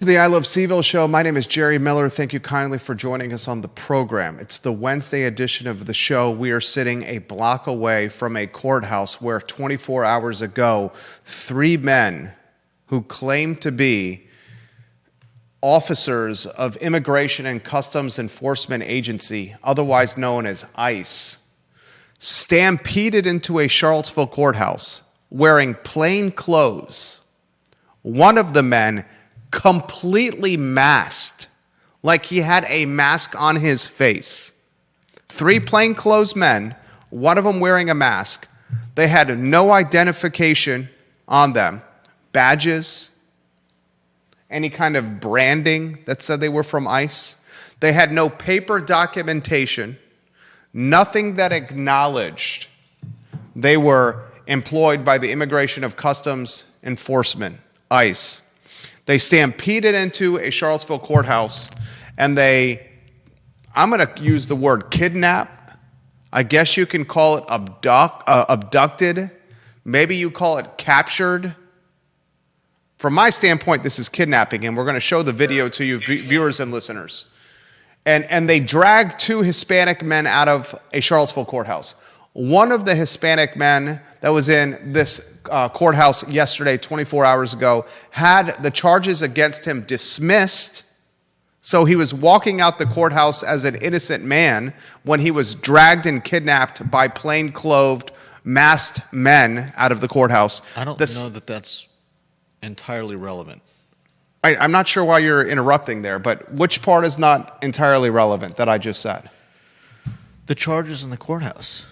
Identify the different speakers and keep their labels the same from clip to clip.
Speaker 1: To the I Love CVille Show. My name is Jerry Miller. Thank you kindly for joining us on the program. It's the Wednesday edition of the show. We are sitting a block away from a courthouse where 24 hours ago, 3 men who claim to be officers of Immigration and Customs Enforcement Agency, otherwise known as ICE, stampeded into a Charlottesville courthouse wearing plain clothes. One of the men completely masked, like he had a mask on his face. 3 plainclothes men, one of them wearing a mask. They had no identification on them, badges, any kind of branding that said they were from ICE. They had no paper documentation, nothing that acknowledged they were employed by the Immigration of Customs Enforcement, ICE. They stampeded into a Charlottesville courthouse, and I'm going to use the word kidnap. I guess you can call it abducted. Maybe you call it captured. From my standpoint, this is kidnapping, and we're going to show the video to you viewers and listeners. And they dragged 2 Hispanic men out of a Charlottesville courthouse. One of the Hispanic men that was in this courthouse yesterday, 24 hours ago, had the charges against him dismissed. So he was walking out the courthouse as an innocent man when he was dragged and kidnapped by plainclothed, masked men out of the courthouse.
Speaker 2: I don't know that that's entirely relevant.
Speaker 1: I'm not sure why you're interrupting there, but which part is not entirely relevant that I just said?
Speaker 2: The charges in the courthouse.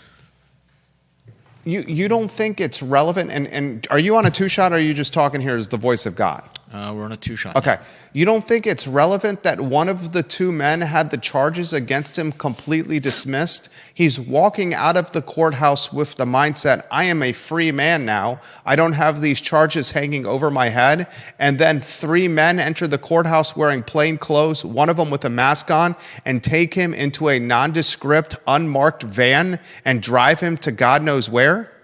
Speaker 1: You don't think it's relevant? And are you on a 2-shot, or are you just talking here as the voice of God?
Speaker 2: We're on a 2-shot.
Speaker 1: Okay. You don't think it's relevant that one of the 2 men had the charges against him completely dismissed? He's walking out of the courthouse with the mindset, I am a free man now. I don't have these charges hanging over my head. And then 3 men enter the courthouse wearing plain clothes, one of them with a mask on, and take him into a nondescript, unmarked van and drive him to God knows where?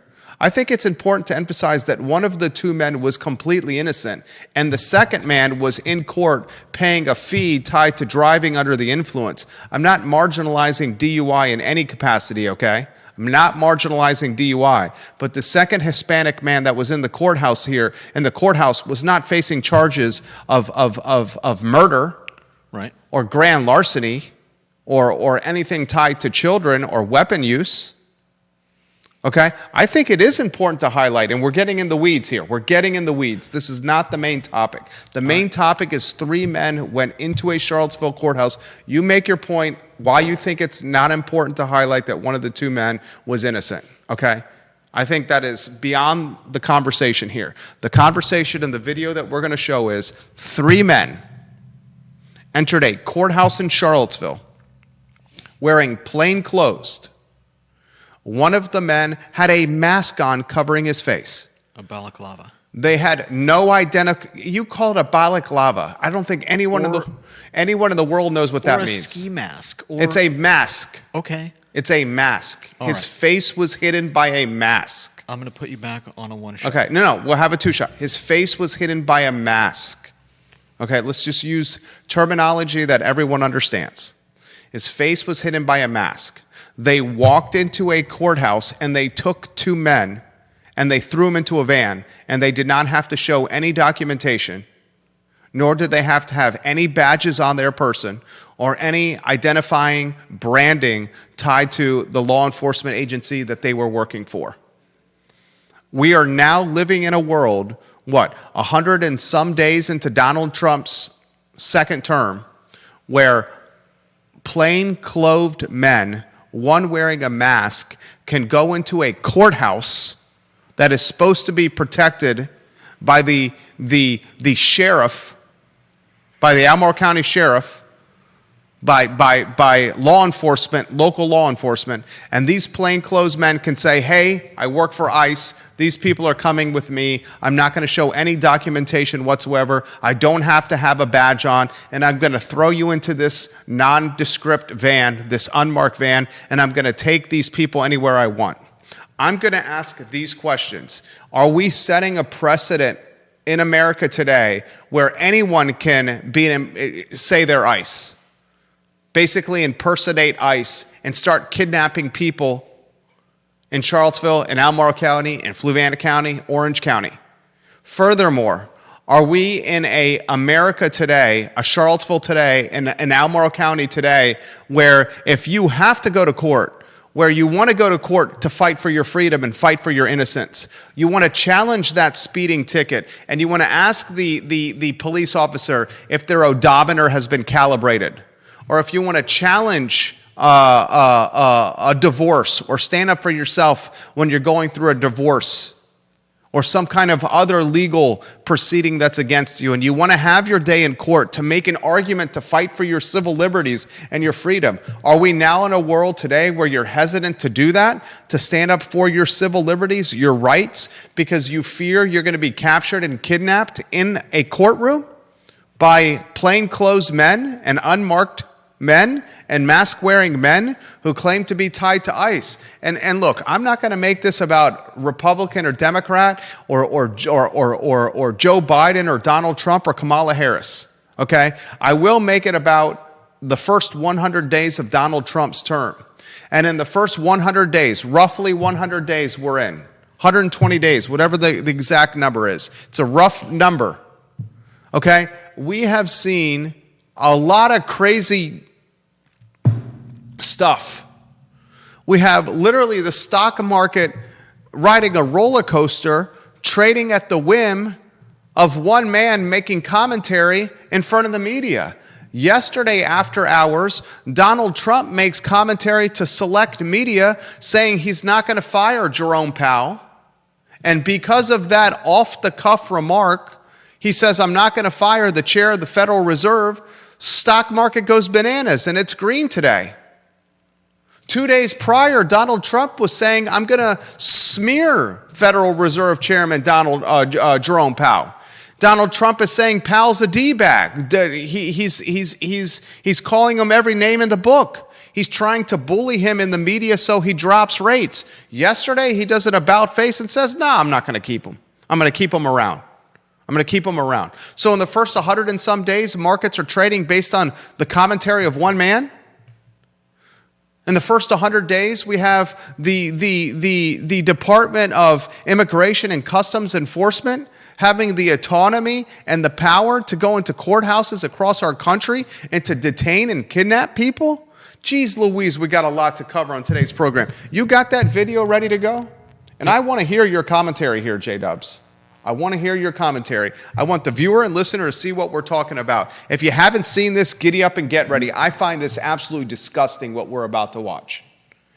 Speaker 1: I think it's important to emphasize that one of the 2 men was completely innocent, and the second man was in court paying a fee tied to driving under the influence. I'm not marginalizing DUI in any capacity, okay? I'm not marginalizing DUI, but the second Hispanic man that was in the courthouse here, in the courthouse, was not facing charges of murder,
Speaker 2: right,
Speaker 1: or grand larceny, or anything tied to children or weapon use. Okay, I think it is important to highlight, and we're getting in the weeds here. We're getting in the weeds. This is not the main topic. The main topic is 3 men went into a Charlottesville courthouse. You make your point why you think it's not important to highlight that one of the 2 men was innocent, okay? I think that is beyond the conversation here. The conversation in the video that we're going to show is 3 men entered a courthouse in Charlottesville wearing plain clothes. One of the men had a mask on covering his face.
Speaker 2: A balaclava.
Speaker 1: They had no you call it a balaclava. I don't think anyone in the world knows what that means.
Speaker 2: Or a ski mask.
Speaker 1: It's a mask.
Speaker 2: Okay.
Speaker 1: It's a mask. His face was hidden by a mask.
Speaker 2: I'm going to put you back on a 1-shot.
Speaker 1: Okay, no, we'll have a 2-shot. His face was hidden by a mask. Okay, let's just use terminology that everyone understands. His face was hidden by a mask. They walked into a courthouse and they took 2 men and they threw them into a van, and they did not have to show any documentation, nor did they have to have any badges on their person or any identifying branding tied to the law enforcement agency that they were working for. We are now living in a world, 100 and some days into Donald Trump's 2nd term, where plain-clothed men, one wearing a mask, can go into a courthouse that is supposed to be protected by the sheriff, by the Albemarle County Sheriff, by law enforcement, local law enforcement, and these plainclothes men can say, hey, I work for ICE, these people are coming with me, I'm not going to show any documentation whatsoever, I don't have to have a badge on, and I'm going to throw you into this nondescript van, this unmarked van, and I'm going to take these people anywhere I want. I'm going to ask these questions. Are we setting a precedent in America today where anyone can say they're ICE, basically impersonate ICE and start kidnapping people in Charlottesville, in Albemarle County, in Fluvanna County, Orange County. Furthermore, are we in a America today, a Charlottesville today, in Albemarle County today, where if you have to go to court, where you want to go to court to fight for your freedom and fight for your innocence, you want to challenge that speeding ticket, and you want to ask the police officer if their odometer has been calibrated, or if you want to challenge a divorce or stand up for yourself when you're going through a divorce or some kind of other legal proceeding that's against you, and you want to have your day in court to make an argument to fight for your civil liberties and your freedom. Are we now in a world today where you're hesitant to do that, to stand up for your civil liberties, your rights, because you fear you're going to be captured and kidnapped in a courtroom by plainclothes men and unmarked men and mask-wearing men who claim to be tied to ICE? And look, I'm not going to make this about Republican or Democrat or Joe Biden or Donald Trump or Kamala Harris, okay? I will make it about the first 100 days of Donald Trump's term. And in the first 100 days, roughly 100 days we're in, 120 days, whatever the exact number is. It's a rough number, okay? We have seen a lot of crazy stuff. We have literally the stock market riding a roller coaster, trading at the whim of one man making commentary in front of the media. Yesterday after hours, Donald Trump makes commentary to select media saying he's not going to fire Jerome Powell. And because of that off-the-cuff remark, he says, I'm not going to fire the chair of the Federal Reserve. Stock market goes bananas, and it's green today. 2 days prior, Donald Trump was saying, I'm going to smear Federal Reserve Chairman Jerome Powell. Donald Trump is saying Powell's a D-bag. He's calling him every name in the book. He's trying to bully him in the media so he drops rates. Yesterday, he does an about face and says, no, I'm not going to keep him. I'm going to keep him around. I'm going to keep him around. So in the first 100 and some days, markets are trading based on the commentary of one man. In the first 100 days, we have the Department of Immigration and Customs Enforcement having the autonomy and the power to go into courthouses across our country and to detain and kidnap people. Geez Louise, we got a lot to cover on today's program. You got that video ready to go? And I want to hear your commentary here, J-Dubs. I want to hear your commentary. I want the viewer and listener to see what we're talking about. If you haven't seen this, giddy up and get ready. I find this absolutely disgusting, what we're about to watch.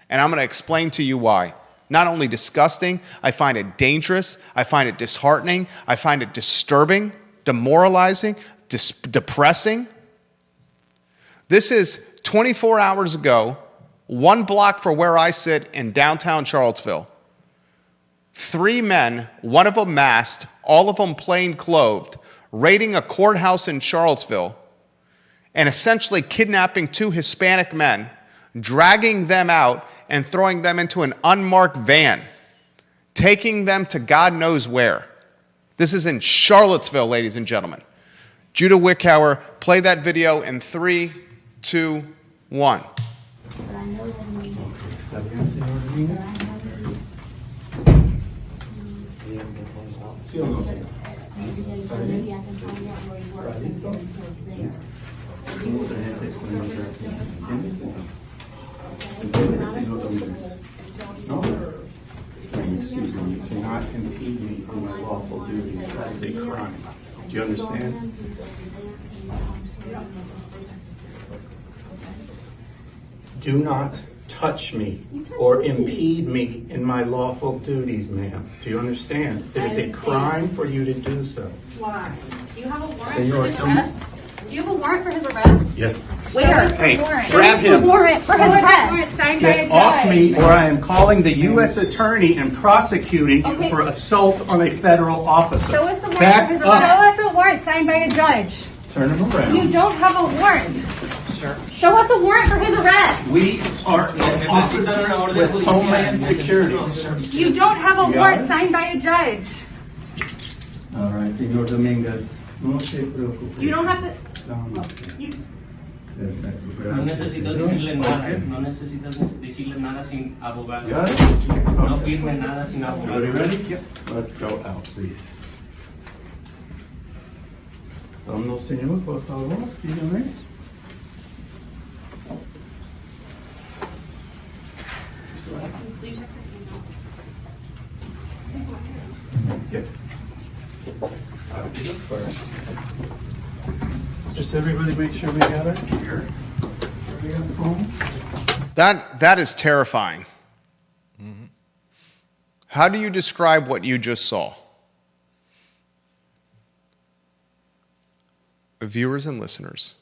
Speaker 1: And I'm going to explain to you why. Not only disgusting, I find it dangerous. I find it disheartening. I find it disturbing, demoralizing, depressing. This is 24 hours ago, 1 block from where I sit in downtown Charlottesville. 3 men, one of them masked, all of them plain-clothed, raiding a courthouse in Charlottesville and essentially kidnapping 2 Hispanic men, dragging them out and throwing them into an unmarked van, taking them to God knows where. This is in Charlottesville, ladies and gentlemen. Judah Wickhauer, play that video in 3, 2, 1.
Speaker 3: Excuse me, you cannot impede me on my lawful duties. That is a crime. Do you understand? Do not touch me or impede me in my lawful duties, ma'am. Do you understand? It is a crime for you to do so.
Speaker 4: Why? Do you have a warrant
Speaker 3: So you
Speaker 4: for
Speaker 3: are
Speaker 4: his arrest? Do you have a warrant for his arrest?
Speaker 3: Yes.
Speaker 4: Where?
Speaker 3: Hey,
Speaker 4: Warrant.
Speaker 3: grab him.
Speaker 4: The warrant for his arrest. Warrant signed by a
Speaker 3: Get
Speaker 4: judge.
Speaker 3: off me or I am calling the U.S. attorney and prosecuting you
Speaker 4: Okay.
Speaker 3: for assault on a federal officer.
Speaker 4: Show us the warrant
Speaker 3: Back
Speaker 4: for his
Speaker 3: up.
Speaker 4: arrest. Show us a warrant signed by a judge.
Speaker 3: Turn him around.
Speaker 4: You don't have a warrant.
Speaker 3: Sir.
Speaker 4: Show us a warrant for his arrest.
Speaker 3: We are officers with Homeland Security.
Speaker 4: You don't have a warrant signed by a judge.
Speaker 3: All right. señor Dominguez. No se preocupe.
Speaker 4: You don't have to. You,
Speaker 3: Perfecto.
Speaker 5: No
Speaker 3: Gracias.
Speaker 5: necesitas decirle nada,
Speaker 3: Ok.
Speaker 5: no necesitas decirle nada sin abogado.
Speaker 3: Got it?
Speaker 5: No
Speaker 3: Okay.
Speaker 5: firme nada sin abogado.
Speaker 3: Everybody ready? Yep. Let's go out, please. Vamos, señor, por favor, síganme. Yep. I'll do it first. Just everybody make sure we got it here. We got the phone?
Speaker 1: That is terrifying. How do you describe what you just saw? Viewers and listeners,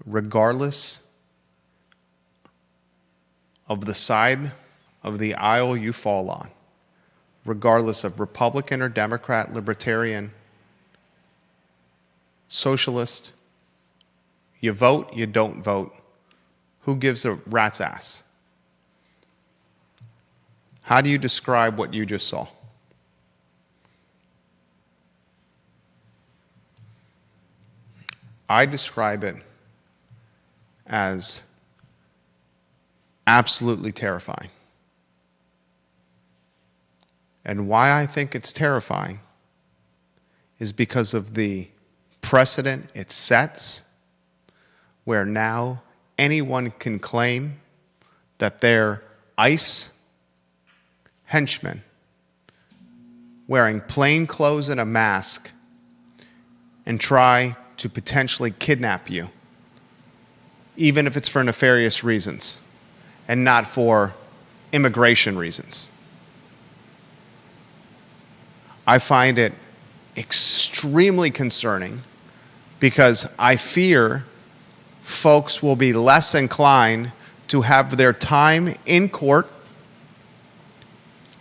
Speaker 1: regardless of the side of the aisle you fall on, regardless of Republican or Democrat, Libertarian, Socialist, you vote, you don't vote, who gives a rat's ass? How do you describe what you just saw? I describe it as absolutely terrifying. And why I think it's terrifying is because of the precedent it sets, where now anyone can claim that they're ICE henchmen wearing plain clothes and a mask and try to potentially kidnap you, even if it's for nefarious reasons and not for immigration reasons. I find it extremely concerning because I fear folks will be less inclined to have their time in court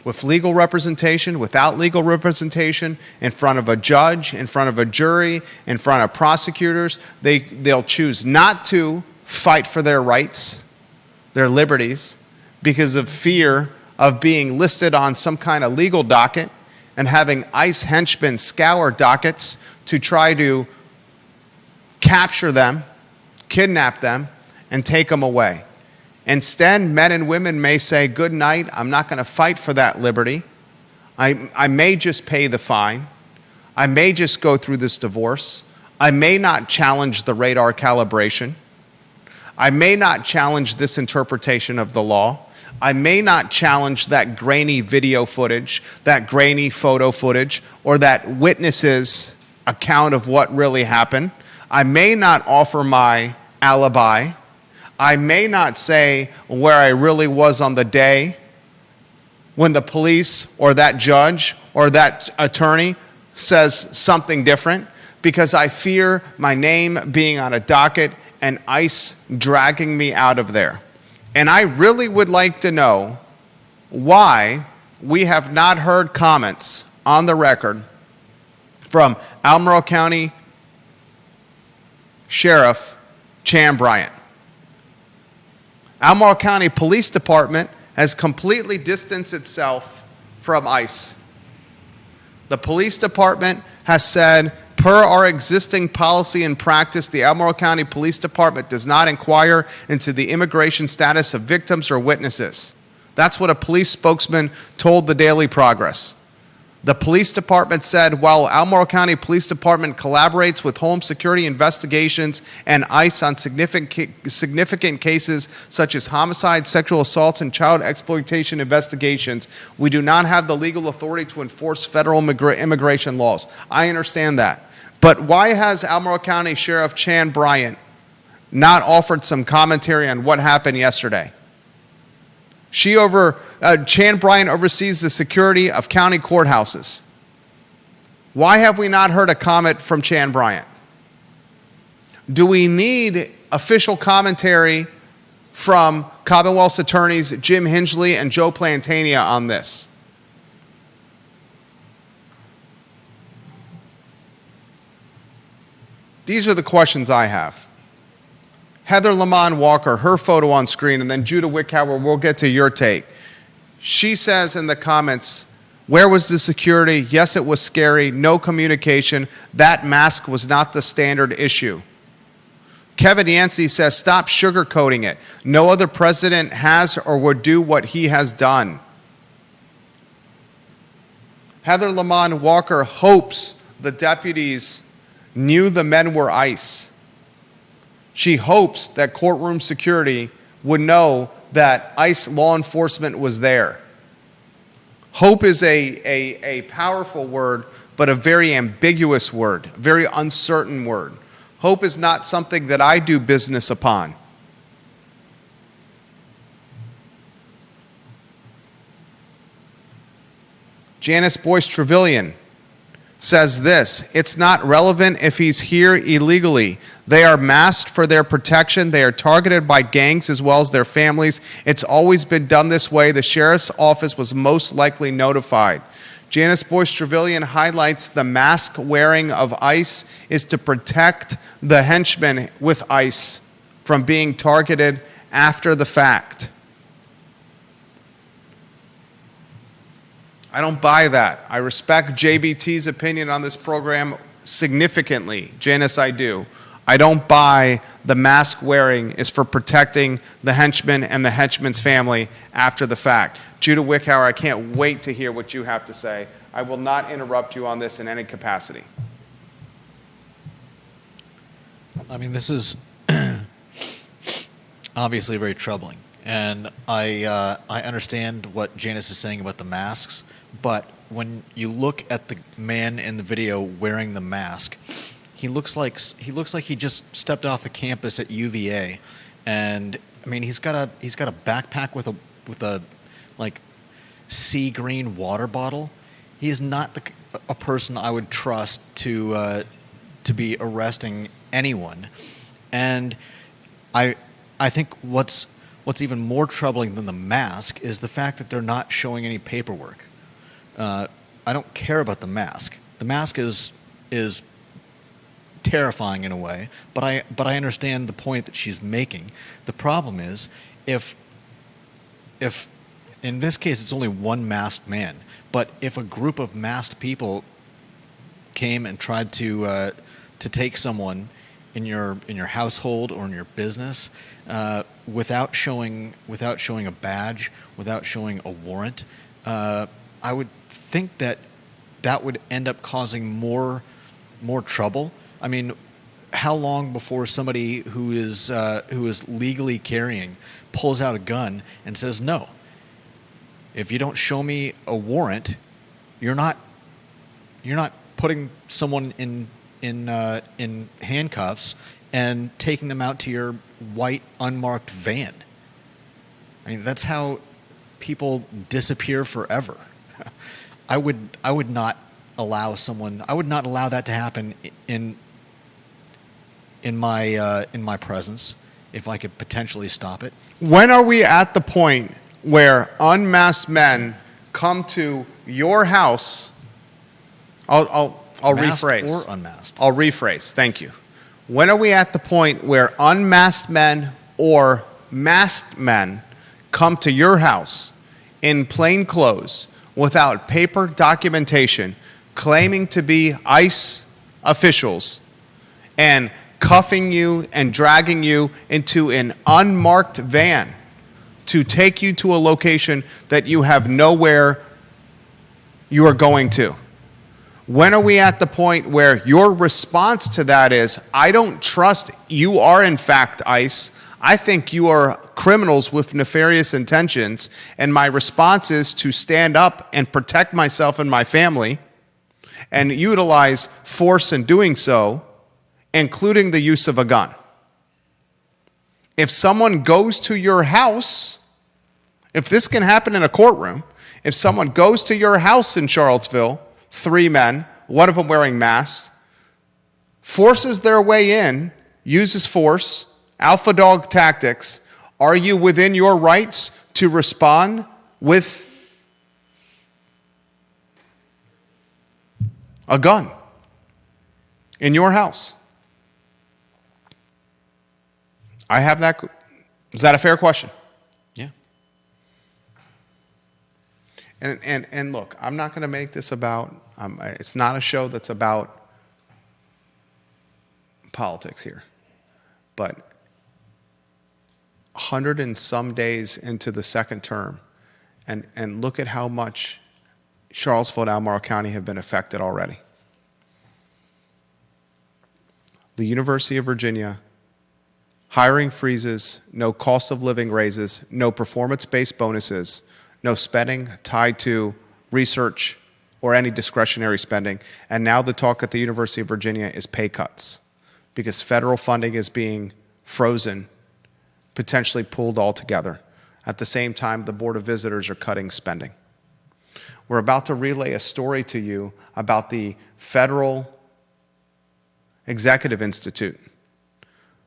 Speaker 1: with legal representation, without legal representation, in front of a judge, in front of a jury, in front of prosecutors. They'll choose not to fight for their rights, their liberties, because of fear of being listed on some kind of legal docket and having ICE henchmen scour dockets to try to capture them, kidnap them, and take them away. Instead, men and women may say, good night, I'm not going to fight for that liberty. I may just pay the fine. I may just go through this divorce. I may not challenge the radar calibration. I may not challenge this interpretation of the law. I may not challenge that grainy video footage, that grainy photo footage, or that witness's account of what really happened. I may not offer my alibi. I may not say where I really was on the day when the police or that judge or that attorney says something different, because I fear my name being on a docket and ICE dragging me out of there. And I really would like to know why we have not heard comments on the record from Albemarle County Sheriff Chan Bryant. Albemarle County Police Department has completely distanced itself from ICE. The police department has said, per our existing policy and practice, the Albemarle County Police Department does not inquire into the immigration status of victims or witnesses. That's what a police spokesman told the Daily Progress. The police department said, while Albemarle County Police Department collaborates with home security investigations and ICE on significant cases such as homicide, sexual assaults, and child exploitation investigations, we do not have the legal authority to enforce federal immigration laws. I understand that. But why has Albemarle County Sheriff Chan Bryant not offered some commentary on what happened yesterday? Chan Bryant oversees the security of county courthouses. Why have we not heard a comment from Chan Bryant? Do we need official commentary from Commonwealth's attorneys Jim Hingley and Joe Plantania on this? These are the questions I have. Heather Lamont Walker, her photo on screen, and then Judah Wickhauer, we'll get to your take. She says in the comments, Where was the security? Yes, it was scary. No communication. That mask was not the standard issue. Kevin Yancey says, stop sugarcoating it. No other president has or would do what he has done. Heather Lamont Walker hopes the deputies knew the men were ICE. She hopes that courtroom security would know that ICE law enforcement was there. Hope is a powerful word, but a very ambiguous word, a very uncertain word. Hope is not something that I do business upon. Janice Boyce Trevelyan says this, it's not relevant if he's here illegally. They are masked for their protection. They are targeted by gangs as well as their families. It's always been done this way. The sheriff's office was most likely notified. Janice Boyce Trevelyan highlights the mask wearing of ICE is to protect the henchmen with ICE from being targeted after the fact. I don't buy that. I respect JBT's opinion on this program significantly. Janice, I do. I don't buy the mask wearing is for protecting the henchman and the henchman's family after the fact. Judah Wickhauer, I can't wait to hear what you have to say. I will not interrupt you on this in any capacity.
Speaker 2: I mean, this is obviously very troubling. And I understand what Janice is saying about the masks, but when you look at the man in the video wearing the mask, he looks like he just stepped off the campus at UVA, and I mean he's got a backpack with a like sea green water bottle. He is not a person I would trust to be arresting anyone, and I think what's even more troubling than the mask is the fact that they're not showing any paperwork. I don't care about the mask. The mask is terrifying in a way, but I understand the point that she's making. The problem is if in this case it's only one masked man, but if a group of masked people came and tried to take someone in your household or in your business without showing a badge, without showing a warrant, I would think that would end up causing more trouble. I mean, how long before somebody who is legally carrying pulls out a gun and says, no, if you don't show me a warrant, you're not putting someone in handcuffs and taking them out to your white unmarked van. I mean, that's how people disappear forever. I would not allow that to happen in my presence if I could potentially stop it.
Speaker 1: When are we at the point where unmasked men come to your house? I'll
Speaker 2: Masked
Speaker 1: rephrase.
Speaker 2: or unmasked?
Speaker 1: I'll rephrase. Thank you. When are we at the point where unmasked men or masked men come to your house in plain clothes without paper documentation, claiming to be ICE officials, and cuffing you and dragging you into an unmarked van to take you to a location that you have nowhere you are going to? When are we at the point where your response to that is, I don't trust you are in fact ICE, I think you are criminals with nefarious intentions, and my response is to stand up and protect myself and my family and utilize force in doing so, including the use of a gun? If someone goes to your house, if this can happen in a courtroom, if someone goes to your house in Charlottesville, 3 men, one of them wearing masks, forces their way in, uses force, alpha dog tactics, are you within your rights to respond with a gun in your house? I have that. Is that a fair question?
Speaker 2: Yeah.
Speaker 1: And look, I'm not going to make this about, it's not a show that's about politics here. But 100 and some days into the second term, and look at how much Charlottesville and Albemarle County have been affected already. The University of Virginia, hiring freezes, no cost of living raises, no performance-based bonuses, no spending tied to research or any discretionary spending. And now the talk at the University of Virginia is pay cuts because federal funding is being frozen, potentially pulled altogether. At the same time, the Board of Visitors are cutting spending. We're about to relay a story to you about the Federal Executive Institute.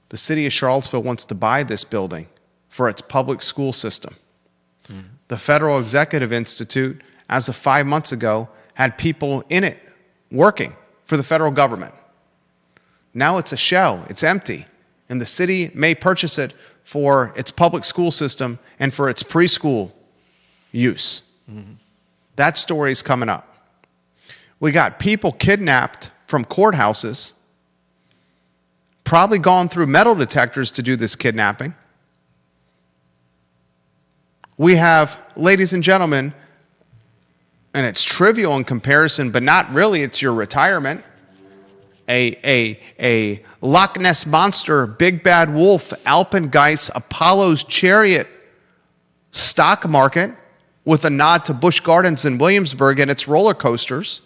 Speaker 1: The city of Charlottesville wants to buy this building for its public school system. Mm-hmm. The Federal Executive Institute, as of 5 months ago, had people in it working for the federal government. Now it's a shell, it's empty, and the city may purchase it for its public school system and for its preschool use. Mm-hmm. That story's coming up. We got people kidnapped from courthouses, probably gone through metal detectors to do this kidnapping. We have, ladies and gentlemen, and it's trivial in comparison, but not really, it's your retirement, a Loch Ness Monster, Big Bad Wolf, Alpengeist, Apollo's Chariot stock market with a nod to Busch Gardens in Williamsburg and its roller coasters.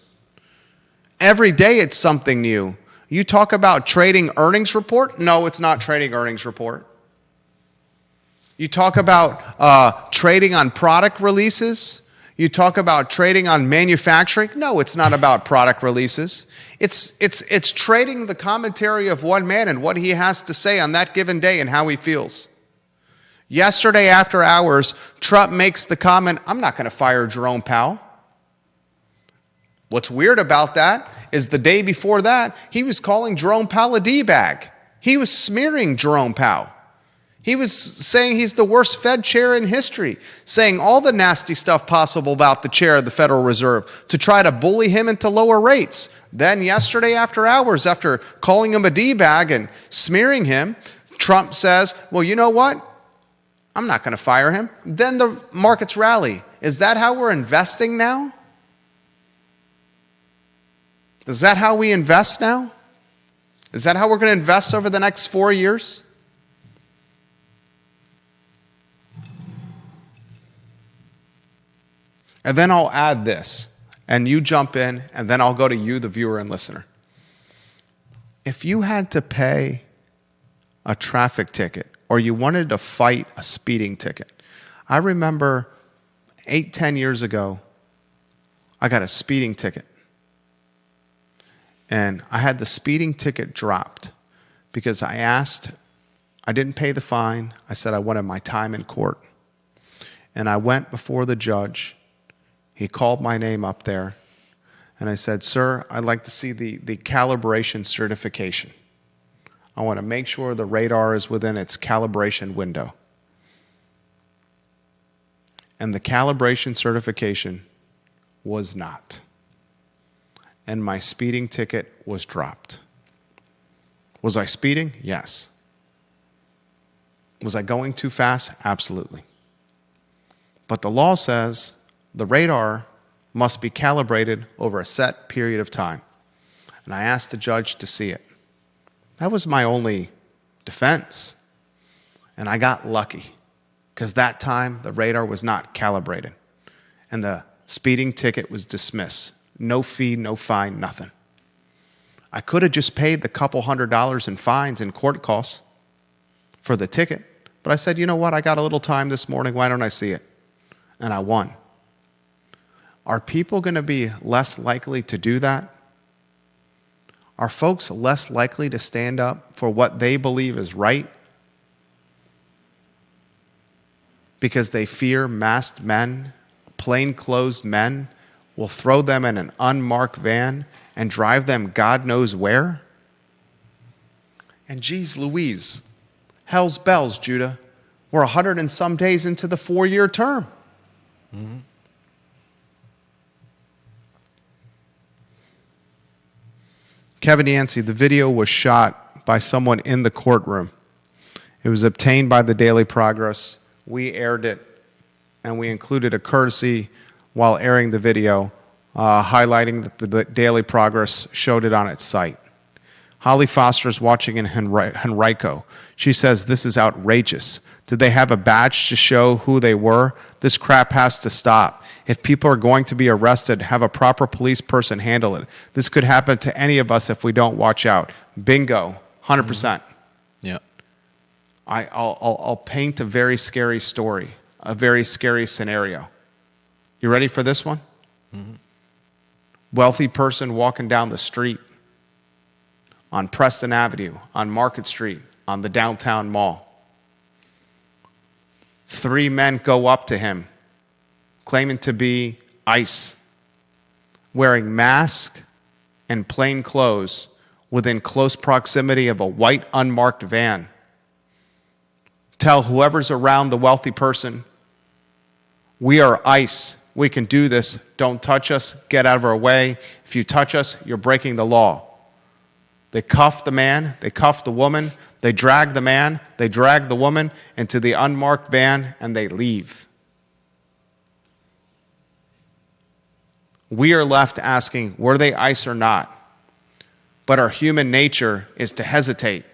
Speaker 1: Every day it's something new. You talk about trading earnings report? No, it's not trading earnings report. You talk about trading on product releases? You talk about trading on manufacturing? No, it's not about product releases. It's trading the commentary of one man and what he has to say on that given day and how he feels. Yesterday after hours, Trump makes the comment, I'm not going to fire Jerome Powell. What's weird about that is the day before that, he was calling Jerome Powell a D-bag. He was smearing Jerome Powell. He was saying he's the worst Fed chair in history, saying all the nasty stuff possible about the chair of the Federal Reserve to try to bully him into lower rates. Then yesterday after hours, after calling him a D-bag and smearing him, Trump says, well, you know what? I'm not going to fire him. Then the markets rally. Is that how we're investing now? Is that how we invest now? Is that how we're going to invest over the next 4 years? And then I'll add this, and you jump in, and then I'll go to you, the viewer and listener. If you had to pay a traffic ticket, or you wanted to fight a speeding ticket, I remember 8-10 years ago, I got a speeding ticket. And I had the speeding ticket dropped because I didn't pay the fine. I said I wanted my time in court. And I went before the judge. He called my name up there. And I said, sir, I'd like to see the calibration certification. I want to make sure the radar is within its calibration window. And the calibration certification was not. And my speeding ticket was dropped. Was I speeding? Yes. Was I going too fast? Absolutely. But the law says the radar must be calibrated over a set period of time. And I asked the judge to see it. That was my only defense. And I got lucky because that time the radar was not calibrated. And the speeding ticket was dismissed. No fee, no fine, nothing. I could have just paid the couple $100 in fines and court costs for the ticket. But I said, you know what? I got a little time this morning. Why don't I see it? And I won. Are people going to be less likely to do that? Are folks less likely to stand up for what they believe is right because they fear masked men, plainclothes men, will throw them in an unmarked van and drive them God knows where? And geez Louise, hell's bells, Judah. We're 100 and some days into the 4-year term. Mm-hmm. Kevin Yancey, the video was shot by someone in the courtroom. It was obtained by the Daily Progress. We aired it, and we included a courtesy while airing the video, highlighting that the Daily Progress showed it on its site. Holly Foster is watching in Henrico. She says, this is outrageous. Did they have a badge to show who they were? This crap has to stop. If people are going to be arrested, have a proper police person handle it. This could happen to any of us if we don't watch out. Bingo, 100%.
Speaker 2: Yeah.
Speaker 1: I'll paint a very scary story, a very scary scenario. You ready for this one? Mm-hmm. Wealthy person walking down the street on Preston Avenue, on Market Street, on the downtown mall. 3 men go up to him, claiming to be ICE, wearing masks and plain clothes within close proximity of a white unmarked van. Tell whoever's around the wealthy person, we are ICE. We can do this. Don't touch us. Get out of our way. If you touch us, you're breaking the law. They cuff the man. They cuff the woman. They drag the man. They drag the woman into the unmarked van, and they leave. We are left asking, were they ICE or not? But our human nature is to hesitate,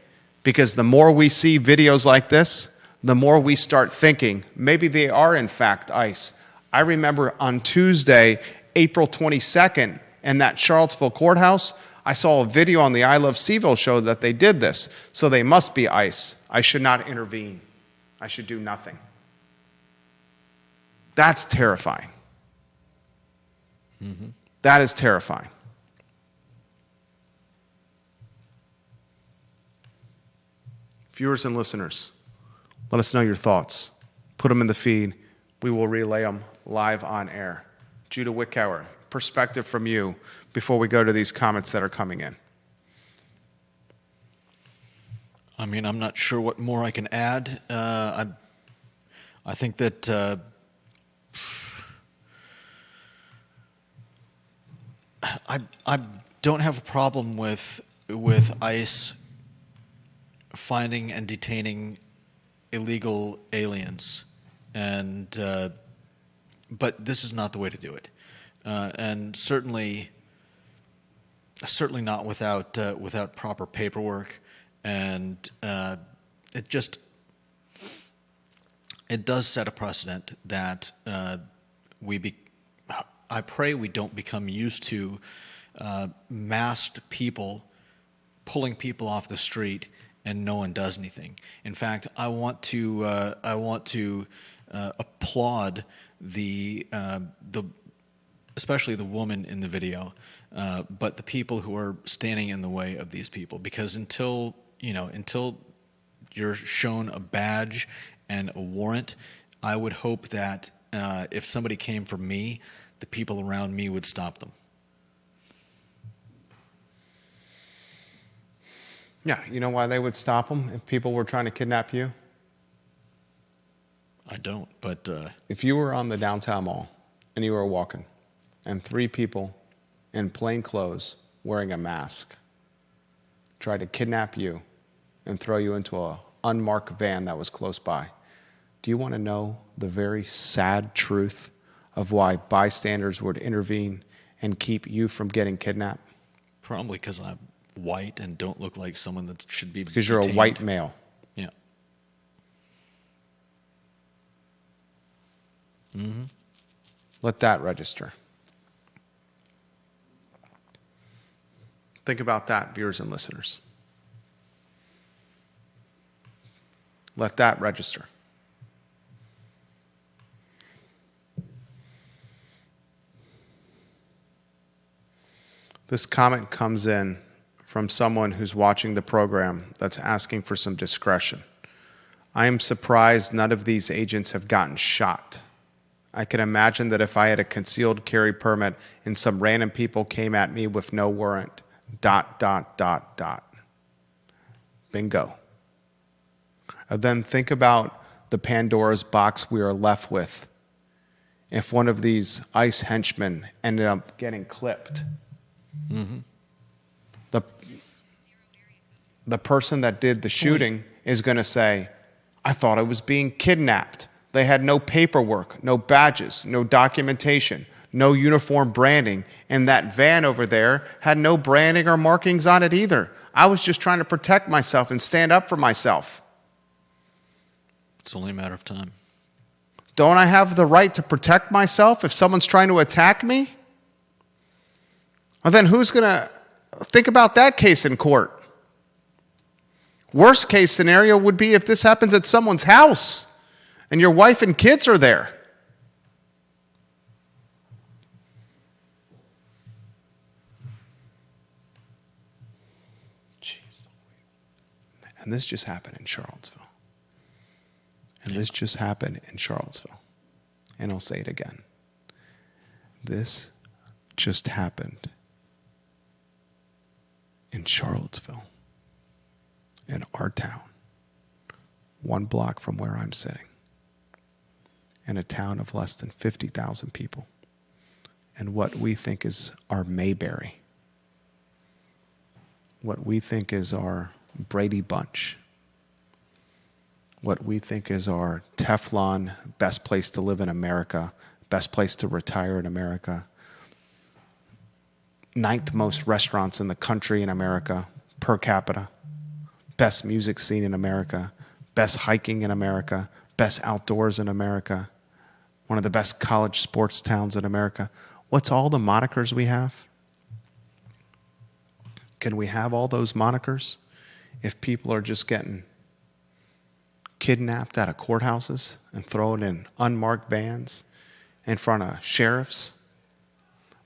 Speaker 1: because the more we see videos like this, the more we start thinking, maybe they are in fact ICE. I remember on Tuesday, April 22nd, in that Charlottesville courthouse, I saw a video on the I Love CVille show that they did this, so they must be ICE. I should not intervene. I should do nothing. That's terrifying. Mm-hmm. That is terrifying. Viewers and listeners, let us know your thoughts. Put them in the feed. We will relay them live on air. Judah Wickower, perspective from you before we go to these comments that are coming in.
Speaker 2: I mean, I'm not sure what more I can add. I think that I don't have a problem with ICE finding and detaining illegal aliens, and but this is not the way to do it, and certainly not without proper paperwork, and it does set a precedent that I pray we don't become used to masked people pulling people off the street and no one does anything. In fact, I want to applaud the especially the woman in the video, but the people who are standing in the way of these people, because until you're shown a badge and a warrant, I would hope that if somebody came for me, the people around me would stop them.
Speaker 1: Yeah, you know why they would stop them if people were trying to kidnap you?
Speaker 2: I don't, but...
Speaker 1: If you were on the downtown mall and you were walking and 3 people in plain clothes wearing a mask tried to kidnap you and throw you into an unmarked van that was close by, do you want to know the very sad truth of why bystanders would intervene and keep you from getting kidnapped?
Speaker 2: Probably because I'm white and don't look like someone that should be
Speaker 1: because you're
Speaker 2: detained.
Speaker 1: a white male.
Speaker 2: Yeah. Mm-hmm.
Speaker 1: Let that register. Think about that, viewers and listeners. Let that register. This comment comes in from someone who's watching the program that's asking for some discretion. I am surprised none of these agents have gotten shot. I can imagine that if I had a concealed carry permit and some random people came at me with no warrant, ... Bingo. And then think about the Pandora's box we are left with if one of these ICE henchmen ended up getting clipped. Mm-hmm. the person that did the shooting is going to say, I thought I was being kidnapped. They had no paperwork, no badges, no documentation, no uniform branding, and that van over there had no branding or markings on it either. I was just trying to protect myself and stand up for myself.
Speaker 2: It's only a matter of time.
Speaker 1: Don't I have the right to protect myself if someone's trying to attack me? Well, then who's going to think about that case in court? Worst case scenario would be if this happens at someone's house and your wife and kids are there. Jeez. And this just happened in Charlottesville. And this just happened in Charlottesville. And I'll say it again. This just happened in Charlottesville, in our town, 1 block from where I'm sitting, in a town of less than 50,000 people, and what we think is our Mayberry, what we think is our Brady Bunch, what we think is our Teflon best place to live in America, best place to retire in America, 9th most restaurants in the country in America per capita, best music scene in America, best hiking in America, best outdoors in America, one of the best college sports towns in America. What's all the monikers we have? Can we have all those monikers if people are just getting kidnapped out of courthouses and thrown in unmarked vans in front of sheriffs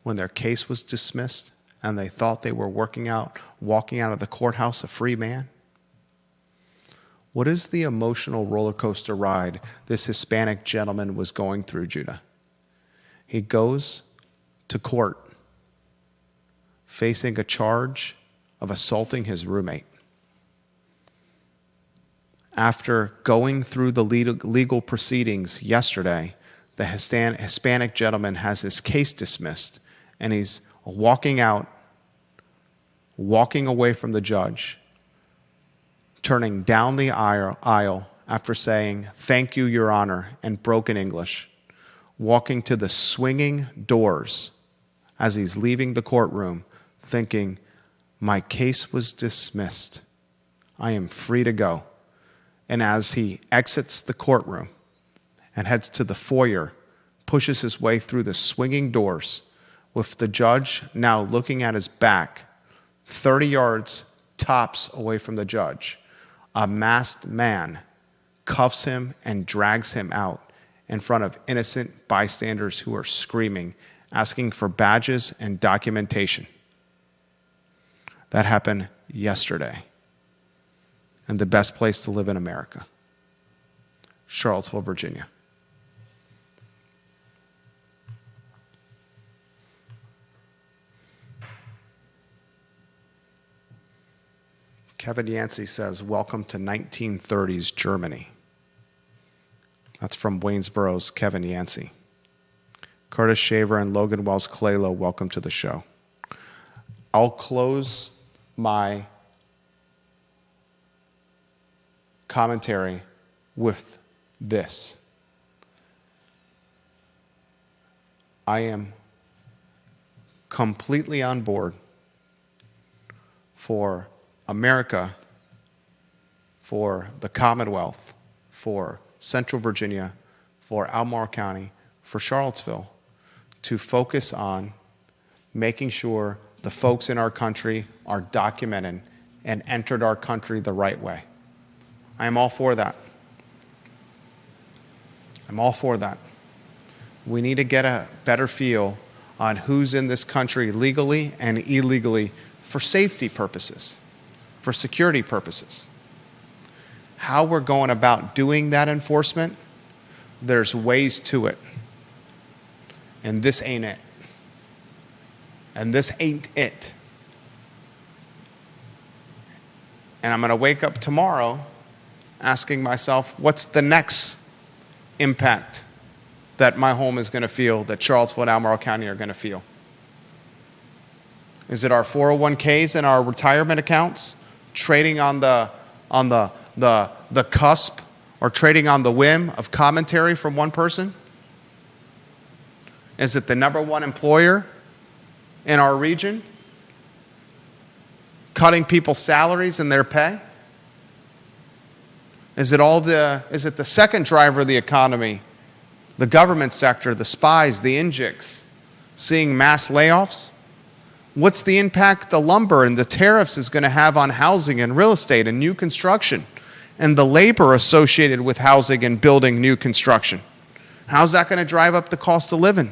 Speaker 1: when their case was dismissed and they thought they were walking out of the courthouse a free man? What is the emotional roller coaster ride this Hispanic gentleman was going through, Judah? He goes to court facing a charge of assaulting his roommate. After going through the legal proceedings yesterday, the Hispanic gentleman has his case dismissed, and he's walking away from the judge, turning down the aisle after saying, "Thank you, Your Honor," in broken English, walking to the swinging doors as he's leaving the courtroom, thinking, my case was dismissed. I am free to go. And as he exits the courtroom and heads to the foyer, pushes his way through the swinging doors, with the judge now looking at his back, 30 yards tops away from the judge, a masked man cuffs him and drags him out in front of innocent bystanders who are screaming, asking for badges and documentation. That happened yesterday. And the best place to live in America, Charlottesville, Virginia. Kevin Yancey says, welcome to 1930s Germany. That's from Waynesboro's Kevin Yancey. Curtis Shaver and Logan Wells Claylo, welcome to the show. I'll close my commentary with this. I am completely on board for America, for the Commonwealth, for Central Virginia, for Albemarle County, for Charlottesville, to focus on making sure the folks in our country are documented and entered our country the right way. I am all for that. I'm all for that. We need to get a better feel on who's in this country legally and illegally for safety purposes, for security purposes. How we're going about doing that enforcement, there's ways to it. And this ain't it. And this ain't it. And I'm going to wake up tomorrow asking myself, what's the next impact that my home is going to feel, that Charlottesville and Albemarle County are going to feel? Is it our 401ks and our retirement accounts trading on the cusp or trading on the whim of commentary from one person? Is it the number one employer in our region cutting people's salaries and their pay? Is it the second driver of the economy, the government sector, the spies, the injics, seeing mass layoffs? What's the impact the lumber and the tariffs is going to have on housing and real estate and new construction and the labor associated with housing and building new construction? How's that going to drive up the cost of living?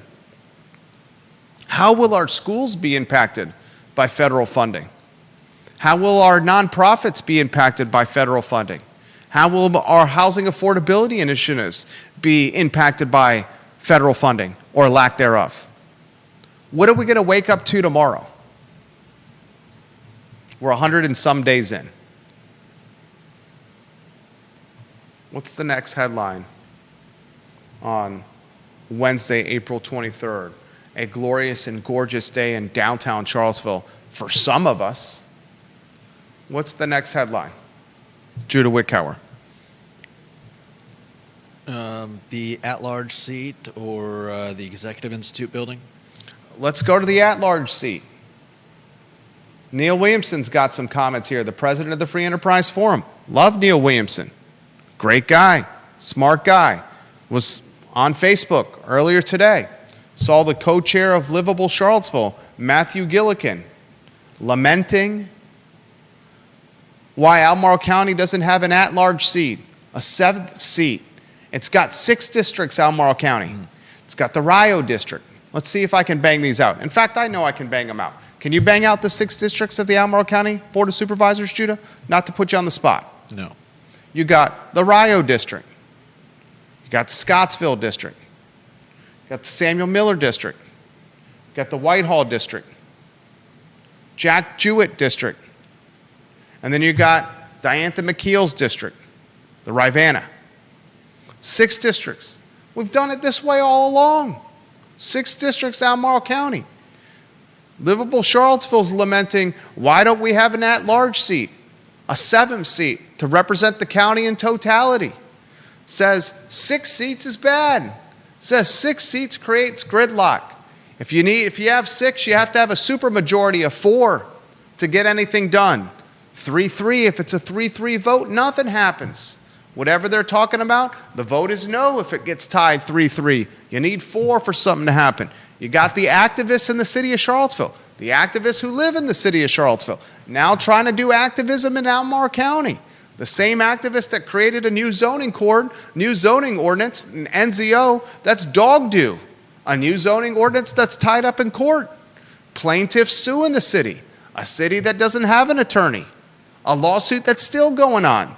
Speaker 1: How will our schools be impacted by federal funding? How will our nonprofits be impacted by federal funding? How will our housing affordability initiatives be impacted by federal funding or lack thereof? What are we going to wake up to tomorrow? We're 100 and some days in. What's the next headline on Wednesday, April 23rd? A glorious and gorgeous day in downtown Charlottesville for some of us. What's the next headline? Judah Wickhauer.
Speaker 2: The at-large seat or the Executive Institute building?
Speaker 1: Let's go to the at-large seat. Neil Williamson's got some comments here. The president of the Free Enterprise Forum. Love Neil Williamson. Great guy. Smart guy. Was on Facebook earlier today. Saw the co-chair of Livable Charlottesville, Matthew Gillikin, lamenting why Albemarle County doesn't have an at-large seat, a 7th seat. It's got 6 districts, Albemarle County. It's got the Rio district. Let's see if I can bang these out. In fact, I know I can bang them out. Can you bang out the 6 districts of the Albemarle County Board of Supervisors, Judah? Not to put you on the spot.
Speaker 2: No.
Speaker 1: You got the Rio district. You got the Scottsville district. You got the Samuel Miller district. You got the Whitehall district. Jack Jewett district. And then you got Diantha McKeel's district, the Rivanna. 6 districts. We've done it this way all along. 6 districts, Albemarle County. Livable Charlottesville's lamenting, why don't we have an at-large seat, a 7th seat to represent the county in totality? Says 6 seats is bad. Says 6 seats creates gridlock. If you have 6, you have to have a supermajority of 4 to get anything done. 3-3, if it's a 3-3 vote, nothing happens. Whatever they're talking about, the vote is no if it gets tied 3-3. You need 4 for something to happen. You got the activists in the city of Charlottesville, the activists who live in the city of Charlottesville, now trying to do activism in Albemarle County. The same activists that created a new zoning ordinance, an NZO, that's dog do. A new zoning ordinance that's tied up in court. Plaintiffs suing the city, a city that doesn't have an attorney, a lawsuit that's still going on.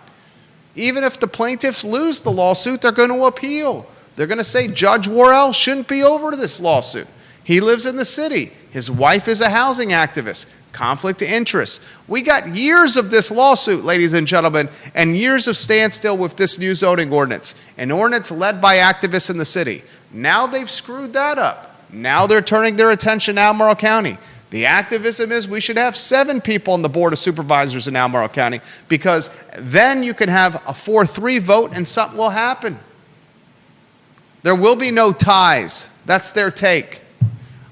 Speaker 1: Even if the plaintiffs lose the lawsuit, they're going to appeal. They're going to say Judge Worrell shouldn't be over this lawsuit. He lives in the city. His wife is a housing activist. Conflict of interest. We got years of this lawsuit, ladies and gentlemen, and years of standstill with this new zoning ordinance. An ordinance led by activists in the city. Now they've screwed that up. Now they're turning their attention to Albemarle County. The activism is we should have 7 people on the Board of Supervisors in Albemarle County because then you can have a 4-3 vote and something will happen. There will be no ties. That's their take.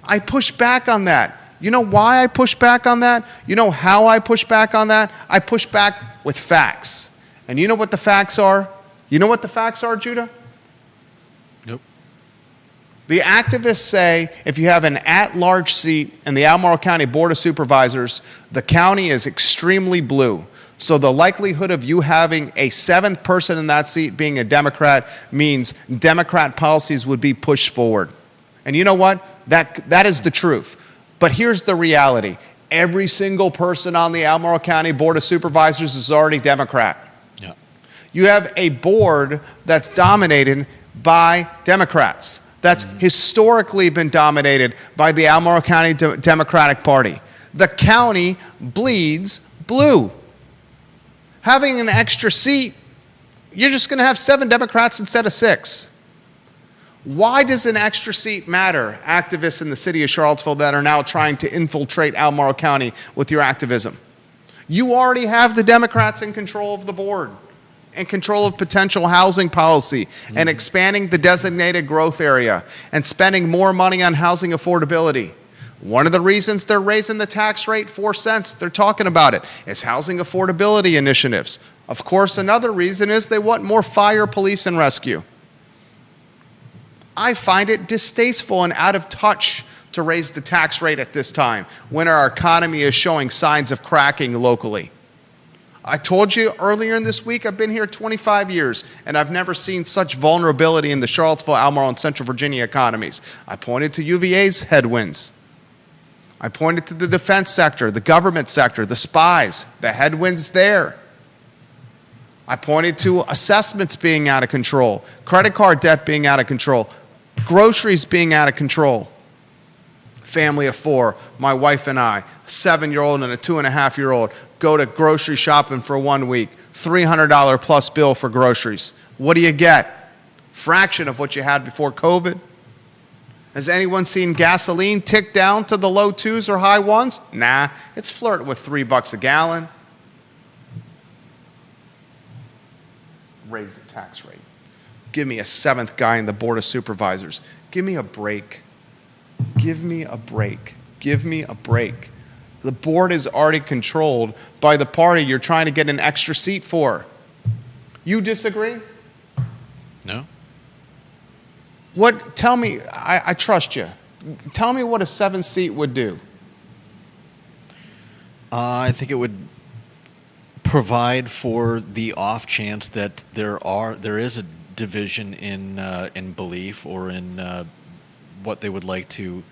Speaker 1: I push back on that. You know why I push back on that? You know how I push back on that? I push back with facts. And you know what the facts are? You know what the facts are, Judah?
Speaker 2: Nope.
Speaker 1: The activists say if you have an at-large seat in the Albemarle County Board of Supervisors, the county is extremely blue. So the likelihood of you having a 7th person in that seat being a Democrat means Democrat policies would be pushed forward. And you know what? That is the truth. But here's the reality. Every single person on the Albemarle County Board of Supervisors is already Democrat.
Speaker 2: Yeah.
Speaker 1: You have a board that's dominated by Democrats. That's historically been dominated by the Albemarle County Democratic Party. The county bleeds blue. Having an extra seat, you're just going to have 7 Democrats instead of 6. Why does an extra seat matter, activists in the city of Charlottesville that are now trying to infiltrate Albemarle County with your activism? You already have the Democrats in control of the board, in control of potential housing policy, and expanding the designated growth area, and spending more money on housing affordability. One of the reasons they're raising the tax rate 4 cents, they're talking about it, is housing affordability initiatives. Of course, another reason is they want more fire, police, and rescue. I find it distasteful and out of touch to raise the tax rate at this time when our economy is showing signs of cracking locally. I told you earlier in this week, I've been here 25 years, and I've never seen such vulnerability in the Charlottesville, Albemarle, and Central Virginia economies. I pointed to UVA's headwinds. I pointed to the defense sector, the government sector, the spies, the headwinds there. I pointed to assessments being out of control, credit card debt being out of control, groceries being out of control. Family of 4, my wife and I, a 7-year-old and a 2.5-year-old, go to grocery shopping for 1 week, $300 plus bill for groceries. What do you get? Fraction of what you had before COVID. Has anyone seen gasoline tick down to the low 2s or high 1s? Nah, it's flirting with $3 a gallon. Raise the tax rate. Give me a 7th guy in the Board of Supervisors. Give me a break. Give me a break. Give me a break. The board is already controlled by the party you're trying to get an extra seat for. You disagree?
Speaker 2: No.
Speaker 1: What? Tell me, I trust you. Tell me what a 7th seat would do.
Speaker 2: I think it would provide for the off chance that there is a division in belief or in what they would like to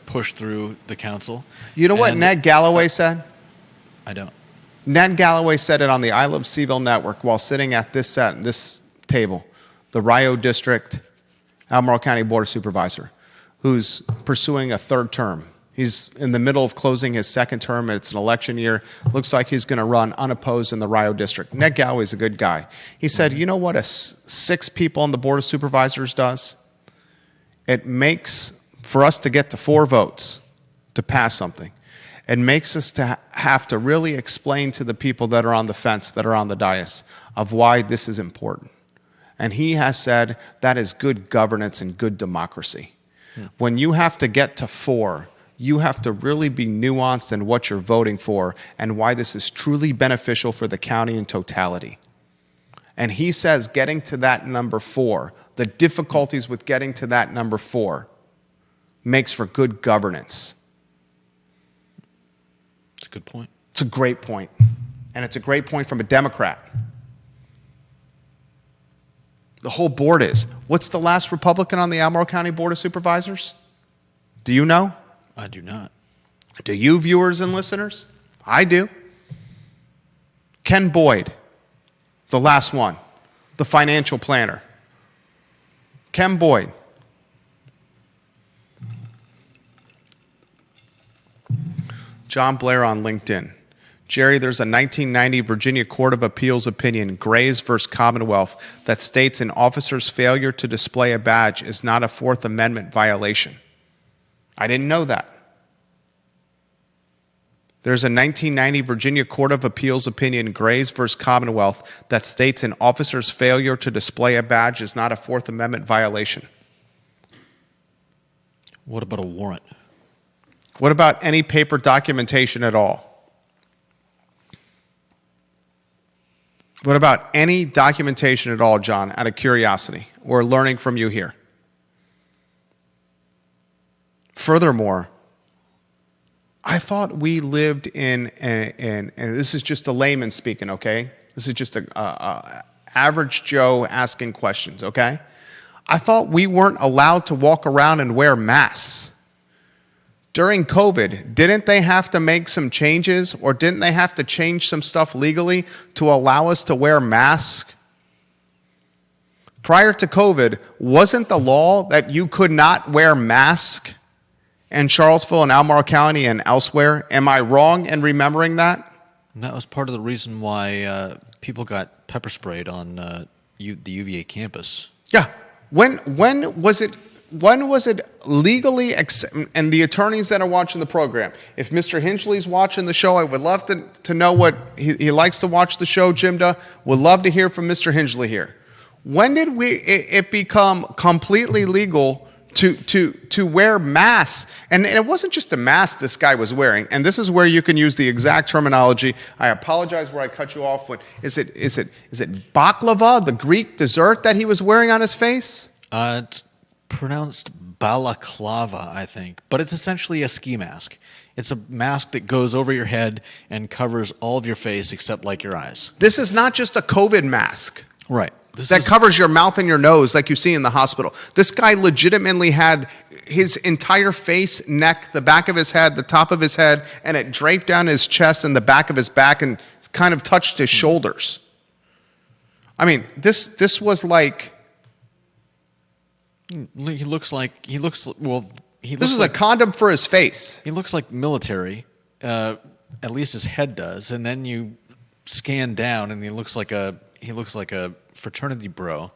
Speaker 2: push through the council.
Speaker 1: You know what Ned Galloway said?
Speaker 2: I don't.
Speaker 1: Ned Galloway said it on the I Love CVille Network while sitting at this table, the Rio District, Albemarle County Board of Supervisor, who's pursuing a 3rd term. He's in the middle of closing his 2nd term. It's an election year. Looks like he's going to run unopposed in the Rio District. Ned Galloway's a good guy. He said, you know what 6 people on the Board of Supervisors does? It makes, for us to get to 4 votes to pass something, it makes us to have to really explain to the people that are on the fence, that are on the dais, of why this is important. And he has said that is good governance and good democracy. When you have to get to 4, you have to really be nuanced in what you're voting for and why this is truly beneficial for the county in totality. And he says getting to that number 4, the difficulties with getting to that number 4, makes for good governance.
Speaker 2: It's a good point.
Speaker 1: It's a great point. And it's a great point from a Democrat. The whole board is. What's the last Republican on the Albemarle County Board of Supervisors? Do you know?
Speaker 2: I do not.
Speaker 1: Do you, viewers and listeners? I do. Ken Boyd, the last one, the financial planner. Ken Boyd. John Blair on LinkedIn. Jerry, there's a 1990 Virginia Court of Appeals opinion, Grays versus Commonwealth, that states an officer's failure to display a badge is not a Fourth Amendment violation. I didn't know that. There's a 1990 Virginia Court of Appeals opinion, Grays versus Commonwealth, that states an officer's failure to display a badge is not a Fourth Amendment violation.
Speaker 2: What about a warrant?
Speaker 1: What about any paper documentation at all? What about any documentation at all, John, out of curiosity? We're learning from you here. Furthermore, I thought we lived in, and this is just a layman speaking, okay? This is just a average Joe asking questions, okay? I thought we weren't allowed to walk around and wear masks. During COVID, didn't they have to make some changes, or didn't they have to change some stuff legally to allow us to wear masks? Prior to COVID, wasn't the law that you could not wear masks in Charlottesville and Albemarle County and elsewhere? Am I wrong in remembering that?
Speaker 2: And that was part of the reason why people got pepper sprayed on the UVA campus.
Speaker 1: Yeah. When was it when was it legally and the attorneys that are watching the program, if Mr. Hingley's watching the show, I would love to know what he likes to watch the show. Jimda would love to hear from Mr. Hingley here. When did it become completely legal to wear masks? And it wasn't just a mask this guy was wearing. And this is where you can use the exact terminology. I apologize where I cut you off. Is it baklava, the Greek dessert that he was wearing on his face?
Speaker 2: It's pronounced balaclava, I think, but it's essentially a ski mask. It's a mask that goes over your head and covers all of your face except like your eyes.
Speaker 1: This is not just a COVID mask.
Speaker 2: Right.
Speaker 1: That covers your mouth and your nose like you see in the hospital. This guy legitimately had his entire face, neck, the back of his head, the top of his head, and it draped down his chest and the back of his back and kind of touched his shoulders. I mean, this was like...
Speaker 2: This is
Speaker 1: a condom for his face.
Speaker 2: He looks like military, at least his head does, and then you scan down and he looks like a fraternity bro.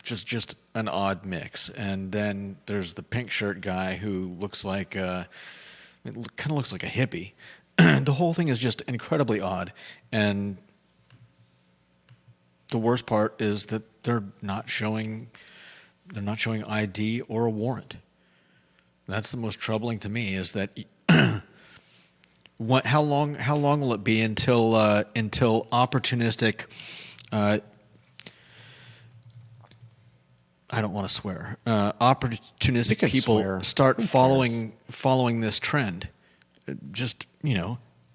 Speaker 2: Just an odd mix. And then there's the pink shirt guy who looks like it kind of looks like a hippie. The whole thing is just incredibly odd. And the worst part is that they're not showing ID or a warrant. That's the most troubling to me, is that how long will it be until opportunistic I don't want to swear. Opportunistic people start following this trend. Just,